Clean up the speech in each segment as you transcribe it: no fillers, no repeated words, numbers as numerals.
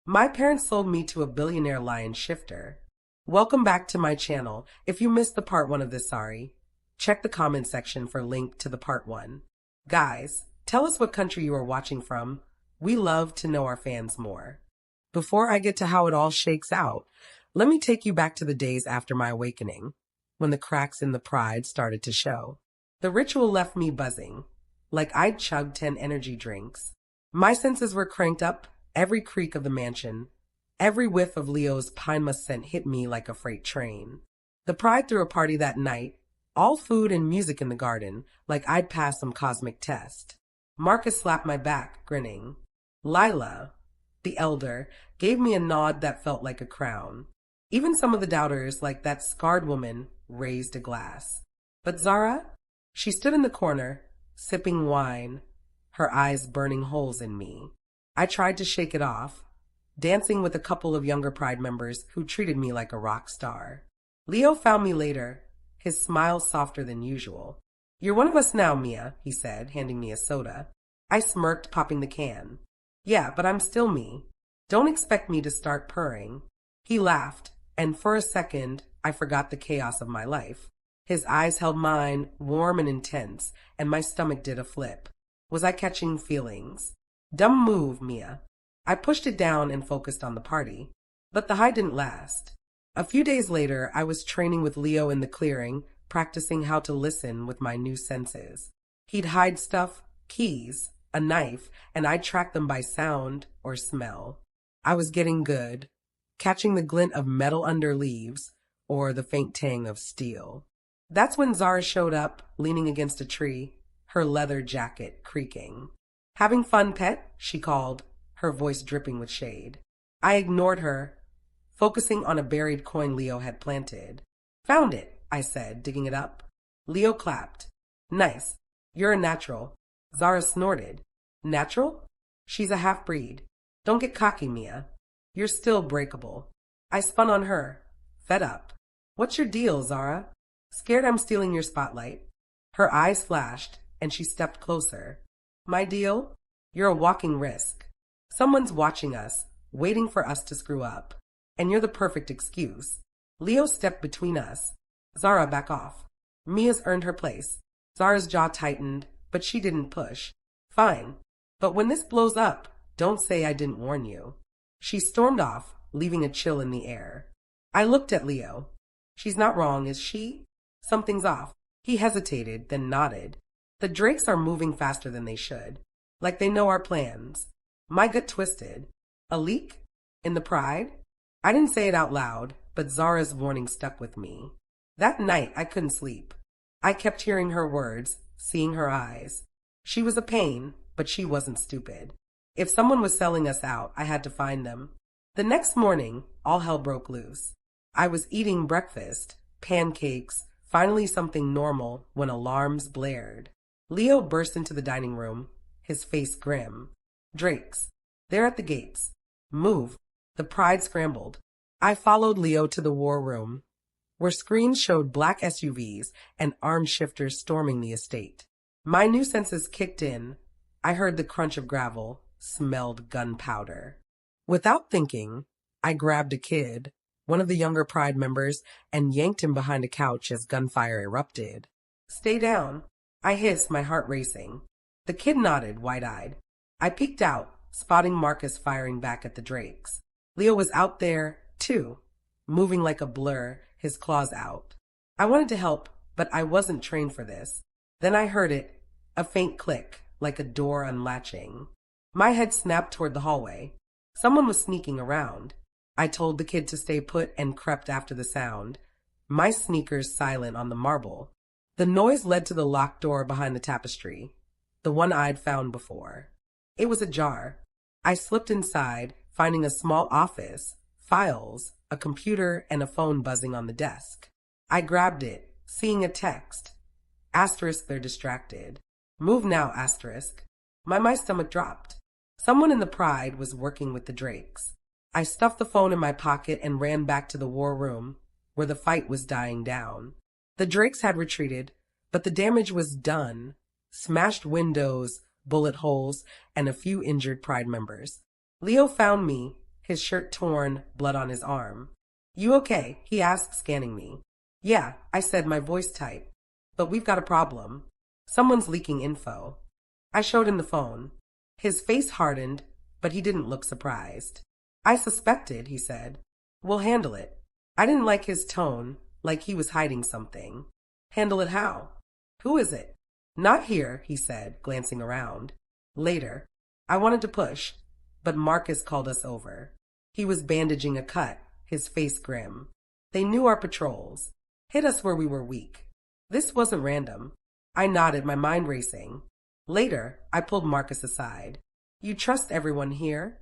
My parents sold me to a billionaire lion shifter. Welcome back to my channel. If you missed the part 1 of this sorry, check the comment section for link to the part 1. Guys, tell us what country you are watching from. We love to know our fans more. Before I get to how it all shakes out, let me take you back to the days after my awakening, when the cracks in the pride started to show. The ritual left me buzzing, like I'd chugged 10 energy drinks. My senses were cranked up, every creak of the mansion, every whiff of Leo's pine musk scent hit me like a freight train. The pride threw a party that night, all food and music in the garden, like I'd passed some cosmic test. Marcus slapped my back, grinning. Lila, the elder, gave me a nod that felt like a crown. Even some of the doubters, like that scarred woman, raised a glass. But Zara? She stood in the corner, sipping wine, her eyes burning holes in me. I tried to shake it off, dancing with a couple of younger Pride members who treated me like a rock star. Leo found me later, his smile softer than usual. "You're one of us now, Mia," he said, handing me a soda. I smirked, popping the can. "Yeah, but I'm still me. Don't expect me to start purring." He laughed, and for a second, I forgot the chaos of my life. His eyes held mine, warm and intense, and my stomach did a flip. Was I catching feelings? Dumb move, Mia. I pushed it down and focused on the party. But the high didn't last. A few days later, I was training with Leo in the clearing, practicing how to listen with my new senses. He'd hide stuff, keys, a knife, and I'd track them by sound or smell. I was getting good, catching the glint of metal under leaves or the faint tang of steel. That's when Zara showed up, leaning against a tree, her leather jacket creaking. "Having fun, pet?" she called, her voice dripping with shade. I ignored her, focusing on a buried coin Leo had planted. "Found it," I said, digging it up. Leo clapped. "Nice. You're a natural." Zara snorted. "Natural? She's a half-breed. Don't get cocky, Mia. You're still breakable." I spun on her, fed up. "What's your deal, Zara? Scared I'm stealing your spotlight?" Her eyes flashed, and she stepped closer. "My deal? You're a walking risk. Someone's watching us, waiting for us to screw up. And you're the perfect excuse." Leo stepped between us. "Zara, back off." Mia's earned her place. Zara's jaw tightened, but she didn't push. "Fine. But when this blows up, don't say I didn't warn you." She stormed off, leaving a chill in the air. I looked at Leo. "She's not wrong, is she?" "Something's off." He hesitated, then nodded. "The Drakes are moving faster than they should. Like they know our plans." My gut twisted. A leak? In the pride? I didn't say it out loud, but Zara's warning stuck with me. That night, I couldn't sleep. I kept hearing her words, seeing her eyes. She was a pain, but she wasn't stupid. If someone was selling us out, I had to find them. The next morning, all hell broke loose. I was eating breakfast, pancakes, finally something normal, when alarms blared. Leo burst into the dining room, his face grim. "Drakes. They're at the gates. Move." The pride scrambled. I followed Leo to the war room, where screens showed black SUVs and armed shifters storming the estate. My new senses kicked in. I heard the crunch of gravel, smelled gunpowder. Without thinking, I grabbed a kid, one of the younger Pride members, and yanked him behind a couch as gunfire erupted. "Stay down." I hissed, my heart racing. The kid nodded, wide-eyed. I peeked out, spotting Marcus firing back at the Drakes. Leo was out there, too, moving like a blur, his claws out. I wanted to help, but I wasn't trained for this. Then I heard it, a faint click, like a door unlatching. My head snapped toward the hallway. Someone was sneaking around. I told the kid to stay put and crept after the sound, my sneakers silent on the marble. The noise led to the locked door behind the tapestry, the one I'd found before. It was ajar. I slipped inside, finding a small office, files, a computer, and a phone buzzing on the desk. I grabbed it, seeing a text. Asterisk, they're distracted. Move now, asterisk. My stomach dropped. Someone in the Pride was working with the Drakes. I stuffed the phone in my pocket and ran back to the war room, where the fight was dying down. The Drakes had retreated, but the damage was done. Smashed windows, bullet holes, and a few injured Pride members. Leo found me, his shirt torn, blood on his arm. "You okay?" he asked, scanning me. "Yeah," I said, my voice tight. "But we've got a problem. Someone's leaking info." I showed him the phone. His face hardened, but he didn't look surprised. "I suspected," he said. "We'll handle it." I didn't like his tone, like he was hiding something. "Handle it how?" "Who is it?" "Not here," he said, glancing around. "Later." I wanted to push, but Marcus called us over. He was bandaging a cut, his face grim. "They knew our patrols. Hit us where we were weak." This wasn't random. I nodded, my mind racing. Later, I pulled Marcus aside. "You trust everyone here?"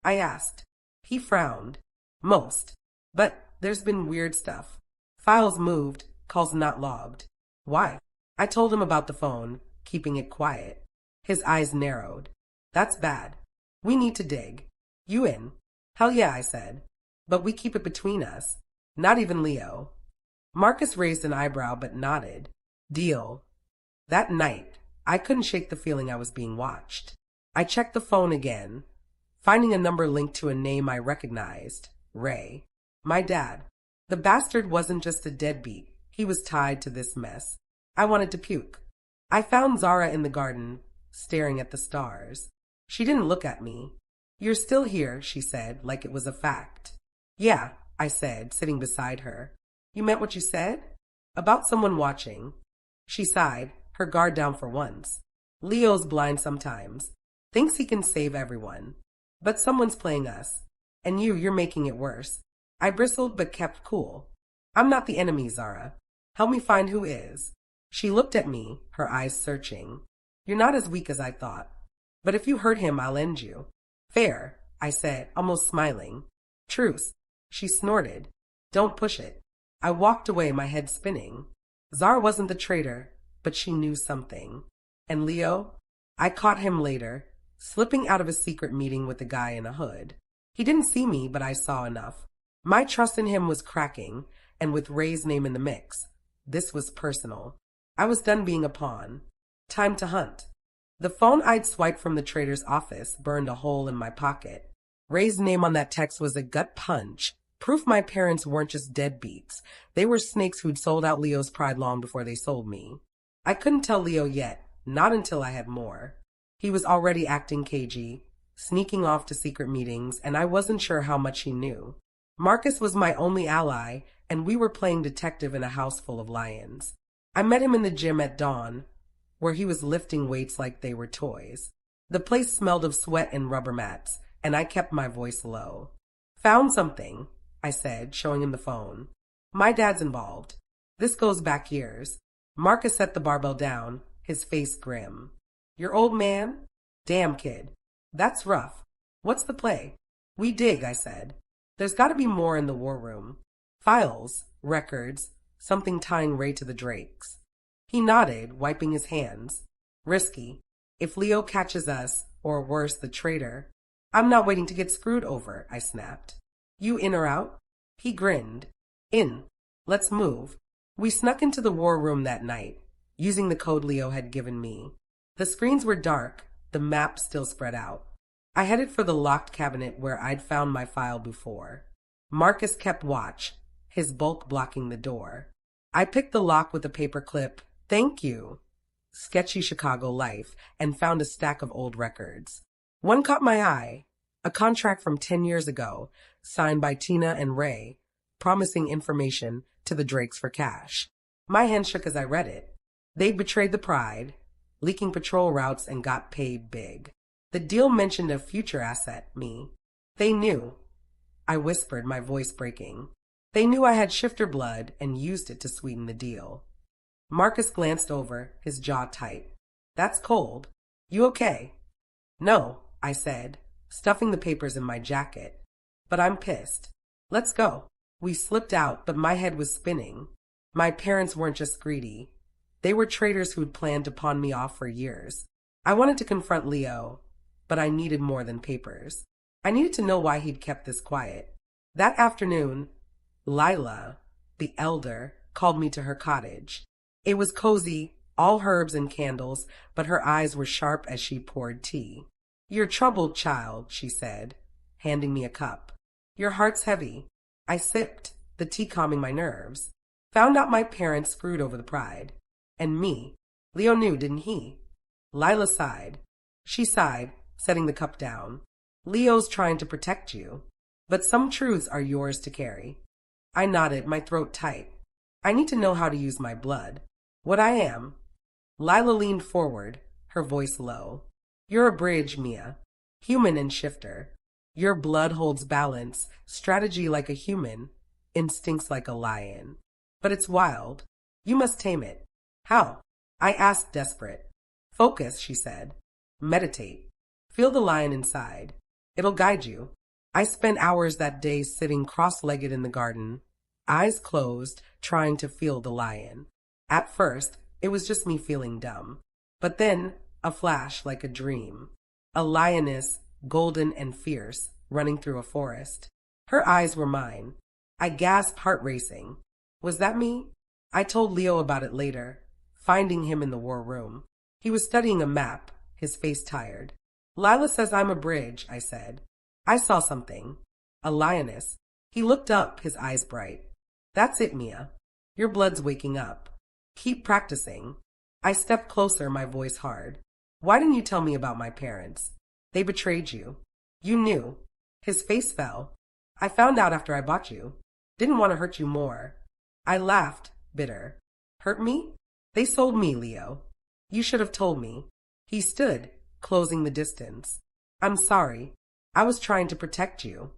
I asked. He frowned. "Most. But there's been weird stuff. Files moved, calls not logged." "Why?" I told him about the phone, keeping it quiet. His eyes narrowed. "That's bad. We need to dig." "You in?" "Hell yeah," I said. "But we keep it between us. Not even Leo." Marcus raised an eyebrow but nodded. "Deal." That night, I couldn't shake the feeling I was being watched. I checked the phone again, finding a number linked to a name I recognized. Ray. My dad. The bastard wasn't just a deadbeat. He was tied to this mess. I wanted to puke. I found Zara in the garden, staring at the stars. She didn't look at me. "You're still here," she said, like it was a fact. "Yeah," I said, sitting beside her. "You meant what you said?" "About someone watching." She sighed, her guard down for once. "Leo's blind sometimes. Thinks he can save everyone. But someone's playing us. And you're making it worse." I bristled but kept cool. "I'm not the enemy, Zara. Help me find who is." She looked at me, her eyes searching. "You're not as weak as I thought. But if you hurt him, I'll end you." "Fair," I said, almost smiling. "Truce." She snorted. "Don't push it." I walked away, my head spinning. Zara wasn't the traitor, but she knew something. And Leo? I caught him later, slipping out of a secret meeting with a guy in a hood. He didn't see me, but I saw enough. My trust in him was cracking, and with Ray's name in the mix, this was personal. I was done being a pawn. Time to hunt. The phone I'd swiped from the trader's office burned a hole in my pocket. Ray's name on that text was a gut punch. Proof my parents weren't just deadbeats. They were snakes who'd sold out Leo's pride long before they sold me. I couldn't tell Leo yet, not until I had more. He was already acting cagey, sneaking off to secret meetings, and I wasn't sure how much he knew. Marcus was my only ally, and we were playing detective in a house full of lions. I met him in the gym at dawn, where he was lifting weights like they were toys. The place smelled of sweat and rubber mats, and I kept my voice low. "Found something," I said, showing him the phone. "My dad's involved. This goes back years." Marcus set the barbell down, his face grim. "Your old man? Damn, kid. That's rough. What's the play?" "We dig," I said. "There's got to be more in the war room. Files, records, something tying Ray to the Drakes." He nodded, wiping his hands. "Risky. If Leo catches us, or worse, the traitor." "I'm not waiting to get screwed over," I snapped. "You in or out?" He grinned. "In. Let's move." We snuck into the war room that night, using the code Leo had given me. The screens were dark, the map still spread out. I headed for the locked cabinet where I'd found my file before. Marcus kept watch, his bulk blocking the door. I picked the lock with a paper clip. "Thank you." Sketchy Chicago life, and found a stack of old records. One caught my eye, a contract from 10 years ago, signed by Tina and Ray, promising information to the Drakes for cash. My hand shook as I read it. They'd betrayed the pride, leaking patrol routes, and got paid big. The deal mentioned a future asset, me. They knew. I whispered, my voice breaking. They knew I had shifter blood and used it to sweeten the deal. Marcus glanced over, his jaw tight. "That's cold. You okay?" "No," I said, stuffing the papers in my jacket. "But I'm pissed. Let's go." We slipped out, but my head was spinning. My parents weren't just greedy. They were traitors who'd planned to pawn me off for years. I wanted to confront Leo, but I needed more than papers. I needed to know why he'd kept this quiet. That afternoon, Lila, the elder, called me to her cottage. It was cozy, all herbs and candles, but her eyes were sharp as she poured tea. "You're troubled, child," she said. handing me a cup. Your heart's heavy. I sipped, the tea calming my nerves. Found out my parents screwed over the pride. And me. Leo knew, didn't he? Lila sighed. She sighed, setting the cup down. Leo's trying to protect you. But some truths are yours to carry. I nodded, my throat tight. I need to know how to use my blood. What I am. Lila leaned forward, her voice low. You're a bridge, Mia. Human and shifter. Your blood holds balance, strategy like a human, instincts like a lion. But it's wild. You must tame it. How? I asked, desperate. Focus, she said. Meditate. Feel the lion inside. It'll guide you. I spent hours that day sitting cross-legged in the garden, eyes closed, trying to feel the lion. At first, it was just me feeling dumb. But then, a flash like a dream. A lioness, golden and fierce, running through a forest. Her eyes were mine. I gasped, heart racing. Was that me? I told Leo about it later, finding him in the war room. He was studying a map, his face tired. Lila says I'm a bridge, I said. I saw something. A lioness. He looked up, his eyes bright. That's it, Mia. Your blood's waking up. Keep practicing. I stepped closer, my voice hard. Why didn't you tell me about my parents? They betrayed you. You knew. His face fell. I found out after I bought you. Didn't want to hurt you more. I laughed, bitter. Hurt me? They sold me, Leo. You should have told me. He stood, closing the distance. I'm sorry. I was trying to protect you.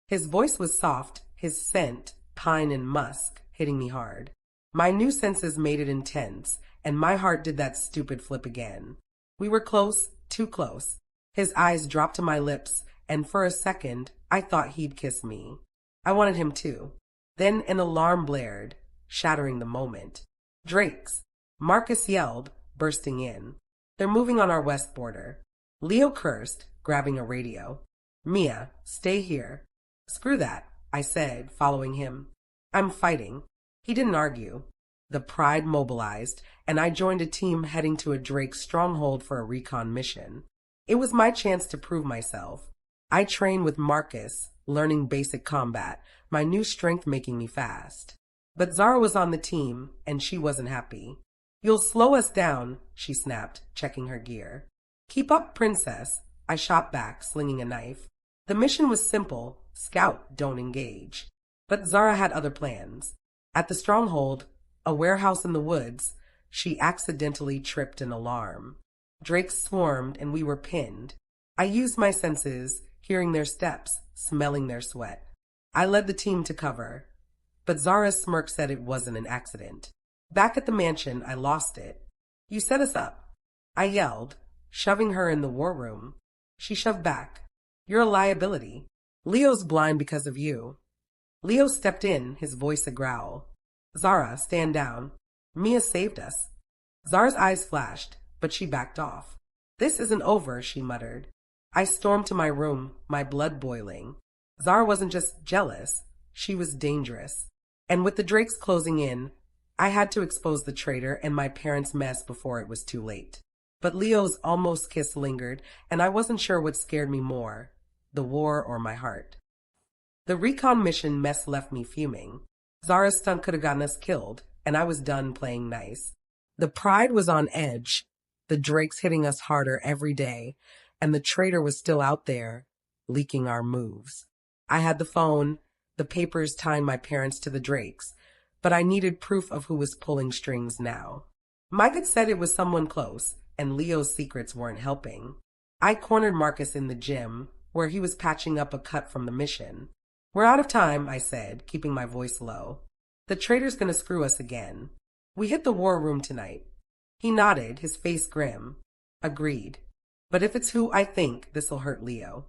His voice was soft, his scent, pine and musk, hitting me hard. My new senses made it intense, and my heart did that stupid flip again. We were close, too close. His eyes dropped to my lips, and for a second, I thought he'd kiss me. I wanted him too. Then an alarm blared, shattering the moment. Drakes! Marcus yelled, bursting in. They're moving on our west border. Leo cursed, grabbing a radio. Mia, stay here. Screw that, I said, following him. I'm fighting. He didn't argue. The pride mobilized, and I joined a team heading to a Drake stronghold for a recon mission. It was my chance to prove myself. I trained with Marcus, learning basic combat, my new strength making me fast. But Zara was on the team, and she wasn't happy. You'll slow us down, she snapped, checking her gear. Keep up, princess, I shot back, slinging a knife. The mission was simple, scout, don't engage. But Zara had other plans. At the stronghold, a warehouse in the woods, she accidentally tripped an alarm. Drakes swarmed and we were pinned. I used my senses, hearing their steps, smelling their sweat. I led the team to cover. But Zara's smirk said it wasn't an accident. Back at the mansion, I lost it. You set us up. I yelled, shoving her in the war room. She shoved back. You're a liability. Leo's blind because of you. Leo stepped in, his voice a growl. Zara, stand down. Mia saved us. Zara's eyes flashed, but she backed off. This isn't over, she muttered. I stormed to my room, my blood boiling. Zara wasn't just jealous, she was dangerous. And with the Drakes closing in, I had to expose the traitor and my parents' mess before it was too late. But Leo's almost kiss lingered, and I wasn't sure what scared me more, the war or my heart. The recon mission mess left me fuming. Zara's stunt could have gotten us killed, and I was done playing nice. The pride was on edge, the Drakes hitting us harder every day, and the traitor was still out there, leaking our moves. I had the phone, the papers tying my parents to the Drakes, but I needed proof of who was pulling strings now. My gut said it was someone close, and Leo's secrets weren't helping. I cornered Marcus in the gym, where he was patching up a cut from the mission. We're out of time, I said, keeping my voice low. The traitor's gonna screw us again. We hit the war room tonight. He nodded, his face grim. Agreed. But if it's who I think, this'll hurt Leo.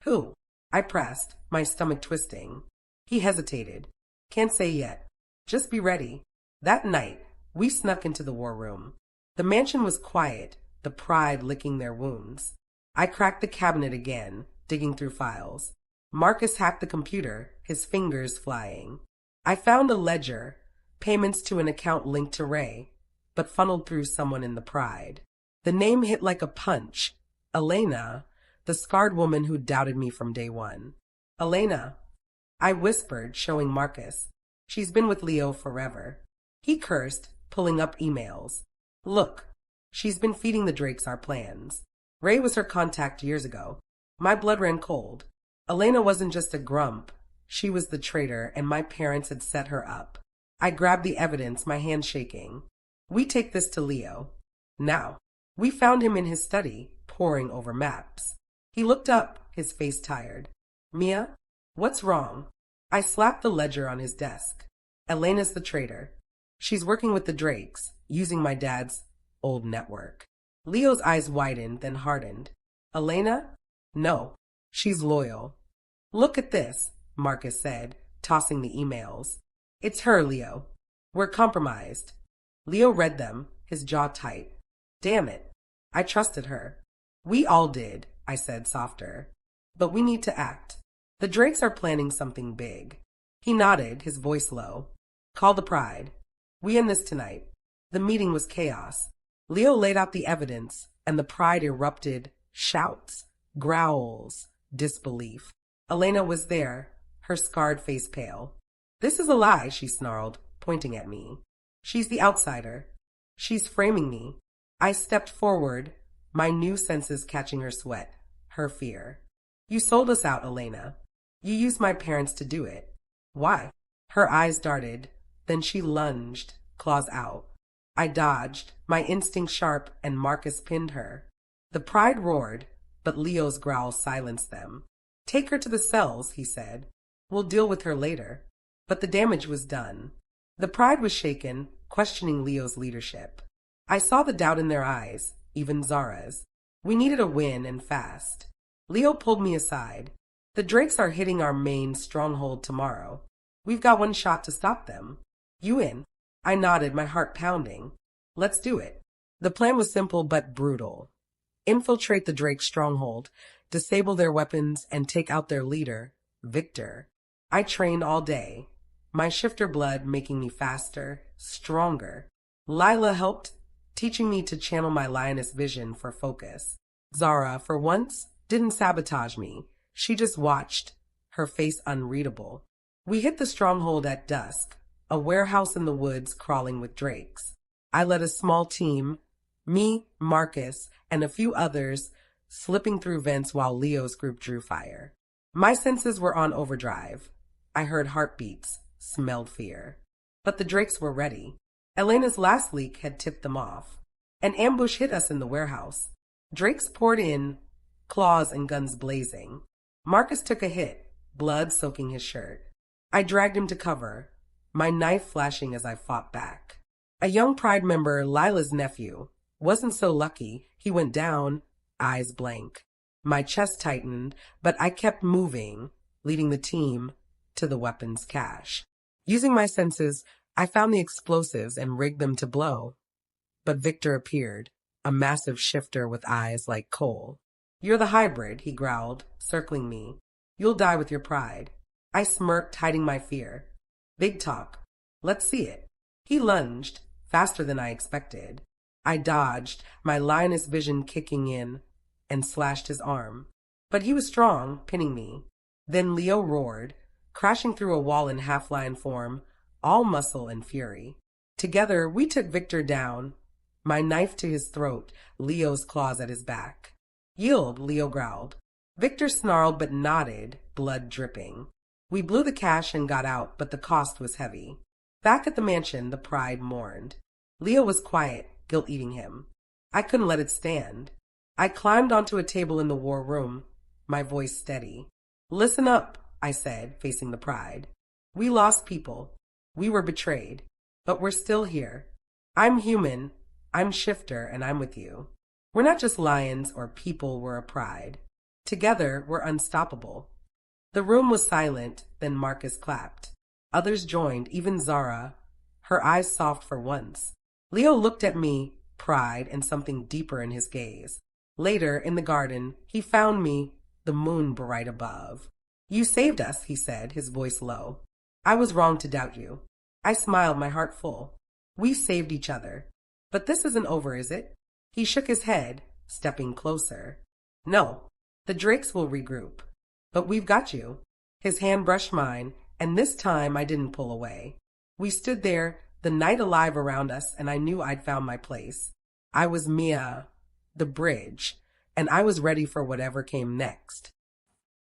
Who? I pressed, my stomach twisting. He hesitated. Can't say yet. Just be ready. That night, we snuck into the war room. The mansion was quiet, the pride licking their wounds. I cracked the cabinet again, digging through files. Marcus hacked the computer, his fingers flying. I found a ledger, payments to an account linked to Ray, but funneled through someone in the pride. The name hit like a punch. Elena, the scarred woman who doubted me from day one. Elena, I whispered, showing Marcus. She's been with Leo forever. He cursed, pulling up emails. Look, she's been feeding the Drakes our plans. Ray was her contact years ago. My blood ran cold. Elena wasn't just a grump. She was the traitor, and my parents had set her up. I grabbed the evidence, my hand shaking. We take this to Leo. Now, we found him in his study, poring over maps. He looked up, his face tired. Mia, what's wrong? I slapped the ledger on his desk. Elena's the traitor. She's working with the Drakes, using my dad's old network. Leo's eyes widened, then hardened. Elena? No, she's loyal. Look at this, Marcus said, tossing the emails. It's her, Leo. We're compromised. Leo read them, his jaw tight. Damn it. I trusted her. We all did, I said softer. But we need to act. The Drakes are planning something big. He nodded, his voice low. Call the Pride. We end this tonight. The meeting was chaos. Leo laid out the evidence, and the Pride erupted. Shouts, growls, disbelief. Elena was there, her scarred face pale. This is a lie, she snarled, pointing at me. She's the outsider. She's framing me. I stepped forward, my new senses catching her sweat, her fear. You sold us out, Elena. You used my parents to do it. Why? Her eyes darted. Then she lunged, claws out. I dodged, my instinct sharp, and Marcus pinned her. The Pride roared, but Leo's growl silenced them. Take her to the cells, he said. We'll deal with her later. But the damage was done. The Pride was shaken, questioning Leo's leadership. I saw the doubt in their eyes, even Zara's. We needed a win, and fast. Leo pulled me aside. The Drakes are hitting our main stronghold tomorrow. We've got one shot to stop them. You in? I nodded, my heart pounding. Let's do it. The plan was simple but brutal. Infiltrate the Drake stronghold, disable their weapons, and take out their leader, Victor. I trained all day, my shifter blood making me faster, stronger. Lila helped, teaching me to channel my lioness vision for focus. Zara, for once, didn't sabotage me. She just watched, her face unreadable. We hit the stronghold at dusk, a warehouse in the woods crawling with Drakes. I led a small team, me, Marcus, and a few others, slipping through vents while Leo's group drew fire. My senses were on overdrive. I heard heartbeats, smelled fear. But the Drakes were ready. Elena's last leak had tipped them off. An ambush hit us in the warehouse. Drakes poured in, claws and guns blazing. Marcus took a hit, blood soaking his shirt. I dragged him to cover, my knife flashing as I fought back. A young Pride member, Lila's nephew, wasn't so lucky. He went down, eyes blank. My chest tightened, but I kept moving, leading the team to the weapons cache. Using my senses, I found the explosives and rigged them to blow. But Victor appeared, a massive shifter with eyes like coal. You're the hybrid, he growled, circling me. You'll die with your pride. I smirked, hiding my fear. Big talk. Let's see it. He lunged, faster than I expected. I dodged, my lioness vision kicking in, and slashed his arm. But he was strong, pinning me. Then Leo roared, crashing through a wall in half-lion form, all muscle and fury. Together, we took Victor down, my knife to his throat, Leo's claws at his back. Yield, Leo growled. Victor snarled but nodded, blood dripping. We blew the cache and got out, but the cost was heavy. Back at the mansion, the Pride mourned. Leo was quiet, guilt eating him. I couldn't let it stand. I climbed onto a table in the war room, my voice steady. Listen up, I said, facing the Pride. We lost people. We were betrayed. But we're still here. I'm human, I'm Shifter, and I'm with you. We're not just lions or people, we're a Pride. Together, we're unstoppable. The room was silent, then Marcus clapped. Others joined, even Zara, her eyes soft for once. Leo looked at me, pride and something deeper in his gaze. Later, in the garden, he found me, the moon bright above. You saved us, he said, his voice low. I was wrong to doubt you. I smiled, my heart full. We saved each other. But this isn't over, is it? He shook his head, stepping closer. No, The Drakes will regroup. But we've got you. His hand brushed mine, and this time I didn't pull away. We stood there, the night alive around us, and I knew I'd found my place. I was Mia, the bridge, and I was ready for whatever came next.